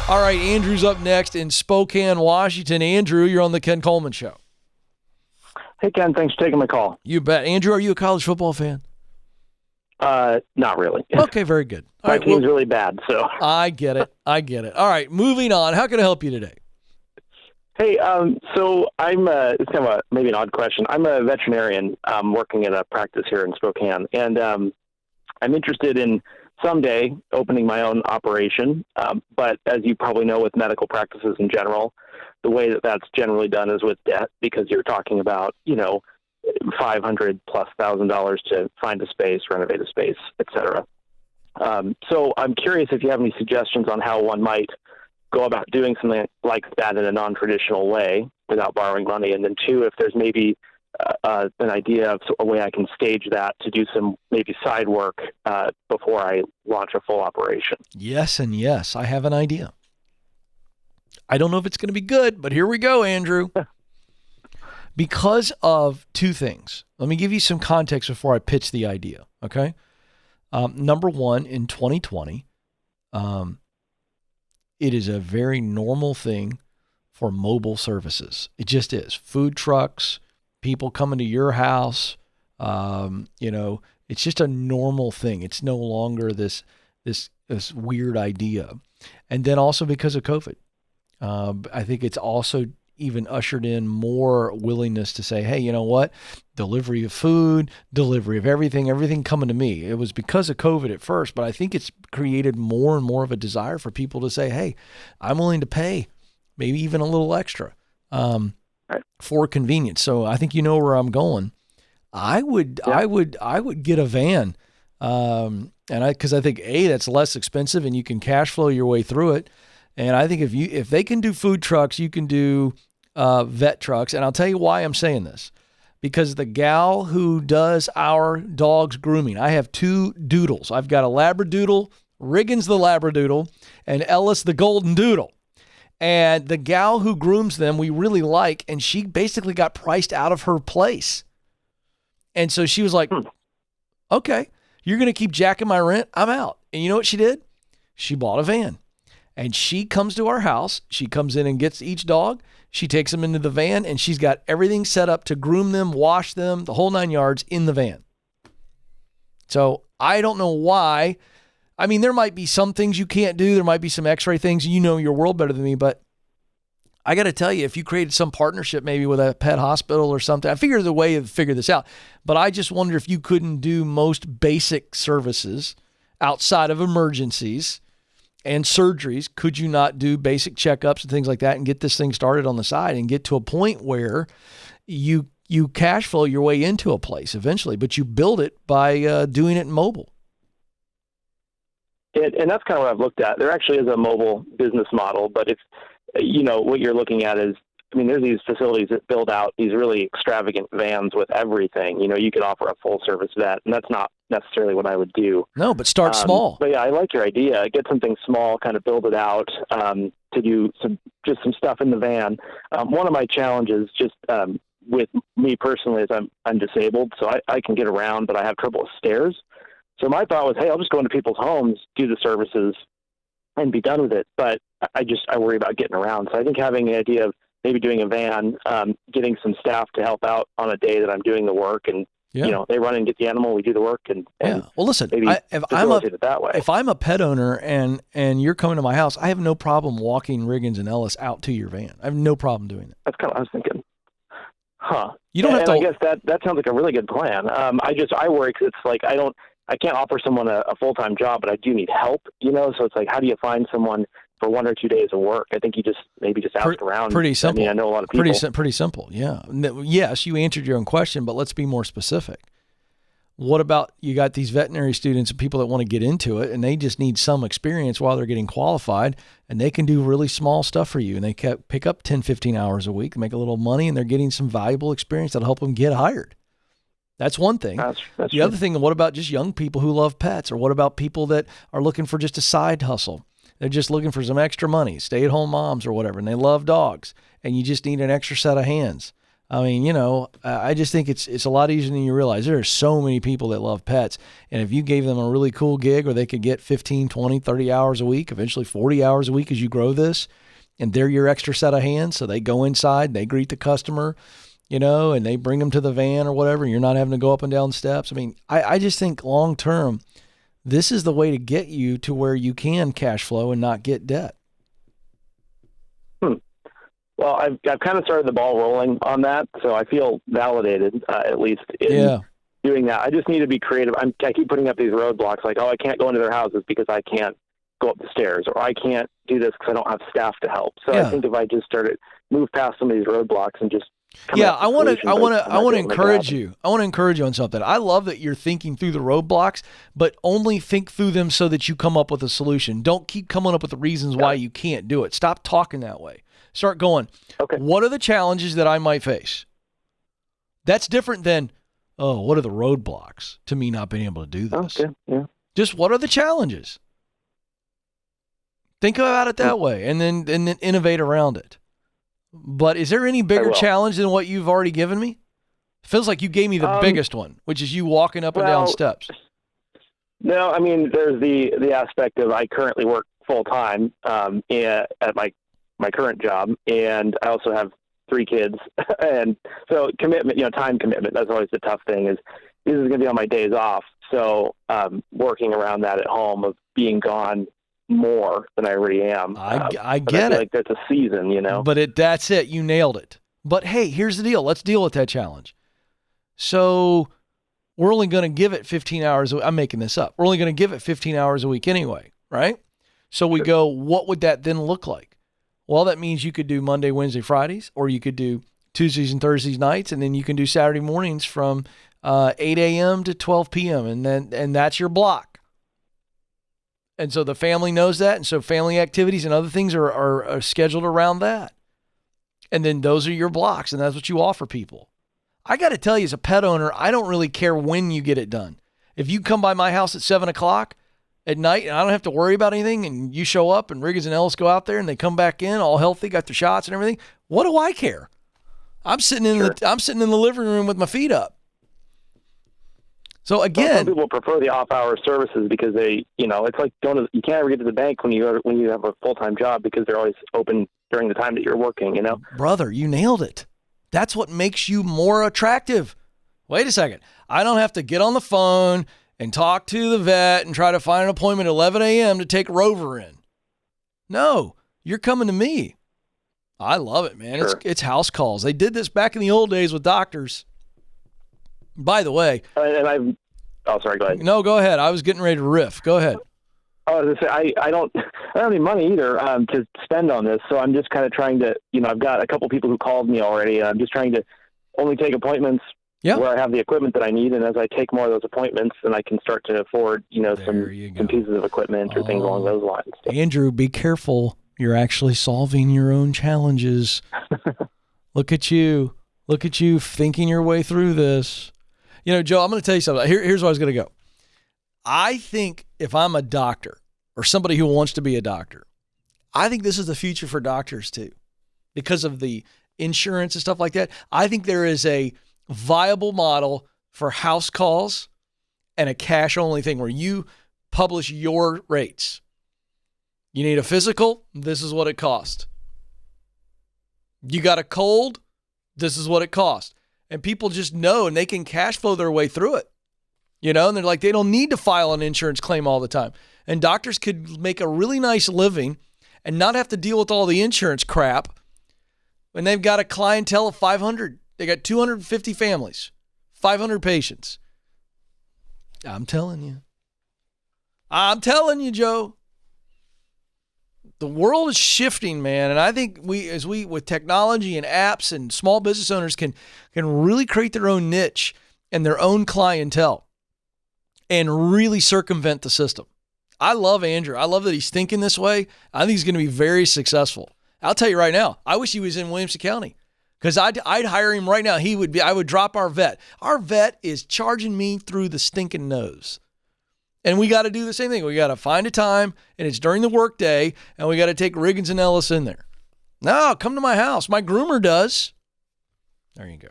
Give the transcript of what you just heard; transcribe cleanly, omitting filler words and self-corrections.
All right, Andrew's up next in Spokane, Washington. Andrew, you're on the Ken Coleman Show. Hey, Ken, thanks for taking my call. You bet. Andrew, are you a college football fan? Not really. Okay, very good. All My right, team's really bad, so. I get it. All right, moving on. How can I help you today? Hey, so it's kind of maybe an odd question. I'm a veterinarian working at a practice here in Spokane, and I'm interested in someday opening my own operation. But as you probably know, with medical practices in general, the way that that's generally done is with debt, because you're talking about, $500,000+ to find a space, renovate a space, et cetera. So I'm curious if you have any suggestions on how one might go about doing something like that in a non-traditional way without borrowing money. And then two, if there's maybe an idea of a way I can stage that to do some maybe side work before I launch a full operation. Yes and yes. I have an idea. I don't know if it's going to be good, but here we go, Andrew. Because of two things. Let me give you some context before I pitch the idea, okay? Number one, in 2020, it is a very normal thing for mobile services. It just is. Food trucks, people coming to your house, it's just a normal thing. It's no longer this weird idea. And then also because of COVID, I think it's also even ushered in more willingness to say, hey, you know what? Delivery of food, delivery of everything coming to me. It was because of COVID at first, but I think it's created more and more of a desire for people to say, hey, I'm willing to pay maybe even a little extra for convenience. So I think you know where I'm going. I would get a van. Because I think that's less expensive and you can cash flow your way through it. And I think if they can do food trucks, you can do vet trucks. And I'll tell you why I'm saying this. Because the gal who does our dog's grooming, I have two doodles. I've got a Labradoodle, Riggins the Labradoodle, and Ellis the Golden Doodle. And the gal who grooms them, we really like, and she basically got priced out of her place. And so she was like, okay, you're going to keep jacking my rent? I'm out. And you know what she did? She bought a van. And she comes to our house. She comes in and gets each dog. She takes them into the van, and she's got everything set up to groom them, wash them, the whole 9 yards in the van. So I don't know why. I mean, there might be some things you can't do. There might be some x-ray things. You know your world better than me, but I got to tell you, if you created some partnership maybe with a pet hospital or something, I figured there's a way to figure this out. But I just wonder if you couldn't do most basic services outside of emergencies and surgeries. Could you not do basic checkups and things like that and get this thing started on the side and get to a point where you cash flow your way into a place eventually, but you build it by doing it mobile? And that's kind of what I've looked at. There actually is a mobile business model, but if, what you're looking at is, there's these facilities that build out these really extravagant vans with everything. You could offer a full service vet, and that's not necessarily what I would do. No, but start small. But yeah, I like your idea. Get something small, kind of build it out to do some stuff in the van. One of my challenges with me personally is I'm disabled, so I can get around, but I have trouble with stairs. So my thought was, hey, I'll just go into people's homes, do the services, and be done with it. But I worry about getting around. So I think having the idea of maybe doing a van, getting some staff to help out on a day that I'm doing the work, and they run and get the animal, we do the work, and well, listen, if I'm a pet owner and you're coming to my house, I have no problem walking Riggins and Ellis out to your van. I have no problem doing it. That's kind of what I was thinking. Huh? You don't have to. I guess that sounds like a really good plan. I worry because it's like I can't offer someone a full-time job, but I do need help. So it's like, how do you find someone for 1 or 2 days of work? I think you just ask around. Pretty simple. I know a lot of people. Pretty simple. Yeah. Yes, you answered your own question, but let's be more specific. What about you got these veterinary students and people that want to get into it, and they just need some experience while they're getting qualified, and they can do really small stuff for you, and they can pick up 10, 15 hours a week, make a little money, and they're getting some valuable experience that'll help them get hired. That's one thing. That's the other thing, what about just young people who love pets, or what about people that are looking for just a side hustle? They're just looking for some extra money, stay-at-home moms or whatever, and they love dogs, and you just need an extra set of hands. I mean, you know, I just think it's a lot easier than you realize. There are so many people that love pets. And if you gave them a really cool gig where they could get 15, 20, 30 hours a week, eventually 40 hours a week as you grow this, and they're your extra set of hands. So they go inside, they greet the customer, you know, and they bring them to the van or whatever. And you're not having to go up and down steps. I mean, I just think long term, this is the way to get you to where you can cash flow and not get debt. Well, I've kind of started the ball rolling on that, so I feel validated, at least in doing that. I just need to be creative. I keep putting up these roadblocks, like, oh, I can't go into their houses because I can't go up the stairs, or I can't do this because I don't have staff to help. So I think if I just move past some of these roadblocks and just I want to encourage you. I want to encourage you on something. I love that you're thinking through the roadblocks, but only think through them so that you come up with a solution. Don't keep coming up with the reasons why you can't do it. Stop talking that way. Start going, okay, what are the challenges that I might face? That's different than, oh, what are the roadblocks to me not being able to do this? Okay, yeah. Just what are the challenges? Think about it that way and then innovate around it. But is there any bigger challenge than what you've already given me? It feels like you gave me the biggest one, which is you walking up and down steps. No, I mean, there's the aspect of I currently work full-time at my current job, and I also have 3 kids. And so commitment, time commitment, that's always the tough thing is this is going to be on my days off. So working around that at home of being gone more than I already am. I get it. Like that's a season, But that's it. You nailed it. But hey, here's the deal. Let's deal with that challenge. So we're only going to give it 15 hours. I'm making this up. We're only going to give it 15 hours a week anyway, right? So we go, what would that then look like? Well, that means you could do Monday, Wednesday, Fridays, or you could do Tuesdays and Thursdays nights, and then you can do Saturday mornings from 8 a.m. to 12 p.m., and that's your block. And so the family knows that, and so family activities and other things are scheduled around that. And then those are your blocks, and that's what you offer people. I got to tell you, as a pet owner, I don't really care when you get it done. If you come by my house at 7 o'clock at night and I don't have to worry about anything, and you show up and Riggins and Ellis go out there and they come back in all healthy, got their shots and everything, what do I care? I'm sitting in the living room with my feet up. So again, some people prefer the off-hour services because they, it's like you can't ever get to the bank when you have a full-time job because they're always open during the time that you're working, Brother, you nailed it. That's what makes you more attractive. Wait a second. I don't have to get on the phone and talk to the vet and try to find an appointment at 11 a.m. to take Rover in. No, you're coming to me. I love it, man. Sure. It's house calls. They did this back in the old days with doctors. By the way. Sorry, go ahead. No, go ahead. I was getting ready to riff. Go ahead. I was going to say, I don't have any money either to spend on this, so I'm just kind of trying to, I've got a couple people who called me already, and I'm just trying to only take appointments where I have the equipment that I need, and as I take more of those appointments, then I can start to afford, some pieces of equipment or things along those lines. Andrew, be careful. You're actually solving your own challenges. Look at you. Look at you thinking your way through this. Joe, I'm going to tell you something. Here's where I was going to go. I think if I'm a doctor or somebody who wants to be a doctor, I think this is the future for doctors too, because of the insurance and stuff like that. I think there is a viable model for house calls and a cash only thing where you publish your rates. You need a physical, this is what it costs. You got a cold, this is what it costs. And people just know, and they can cash flow their way through it. And they're like, they don't need to file an insurance claim all the time. And doctors could make a really nice living and not have to deal with all the insurance crap. And they've got a clientele of 500. They got 250 families, 500 patients. I'm telling you, Joe. The world is shifting, man. And I think we with technology and apps and small business owners can really create their own niche and their own clientele and really circumvent the system. I love Andrew. I love that he's thinking this way. I think he's going to be very successful. I'll tell you right now, I wish he was in Williamson County because I'd hire him right now. I would drop our vet. Our vet is charging me through the stinking nose. And we got to do the same thing. We got to find a time, and it's during the workday, and we got to take Riggins and Ellis in there. No, come to my house. My groomer does. There you go.